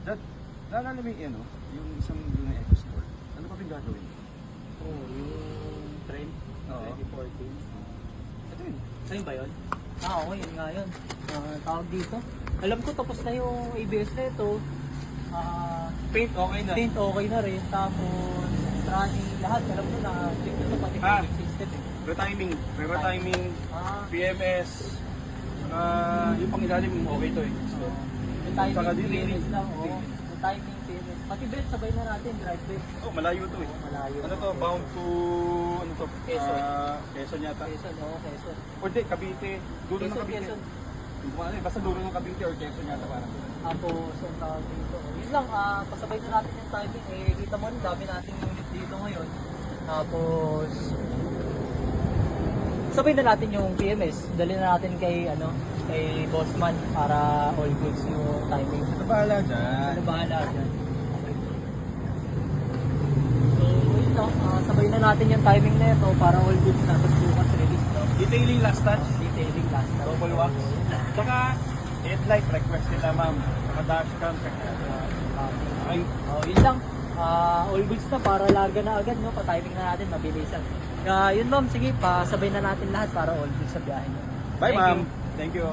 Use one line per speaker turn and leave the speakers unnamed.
Dad, naalala mo yung, yung isang doon na Eco Store? Ano pa gagawin?
Oo, yung trend,
Oo.
2014.
Ito yun.
Sa'yo ba yun? Oo, yun nga yun. Tawag dito. Alam ko tapos na yung ABS na ito.
Paint, okay na.
Paint okay na rin. Tapos, running lahat. Alam ko na, check ko pati
Ah.
system eh.
Retiming, PMS, yung pangilalim, okay to eh. So,
Yung timing,
saka din,
PMS lang. Oo. Yung timing, PMS. Pati brake, sabay na natin. Drive brake.
malayo to eh.
Malayo.
Ano to, bound to, ano to?
Quezon.
Quezon yata.
Quezon, oo, Quezon.
Or di, Cavite. Dulo ng
Quezon,
Cavite.
Quezon.
Hindi ko alam eh, basta dulo ng Cavite or Quezon yata parang.
Tapos, ang tawag dito. Yun lang, pasabay na natin yung timing. Eh, kita mo, dami nating unit dito ngayon. Tapos, sabay na natin yung PMS. Dali na natin kay, kay Bossman para all goods yung timing.
Ito bahala dyan.
Ano bahala dyan? So, yun lang. Sabay na natin yung timing na ito para all goods na. Tapos bukas release, no?
Detailing last touch.
Detailing last time.
Double wax. Tsaka, headlight request nila ma'am. Tsaka dashcam. Ay,
Yun lang. All goods na para larga na agad, no? Pa-timing na natin, mabilisan. Yun ma'am, sige, pasabay na natin lahat para all goods sa biyahe nyo.
bye
Thank
ma'am.
you.
Thank you.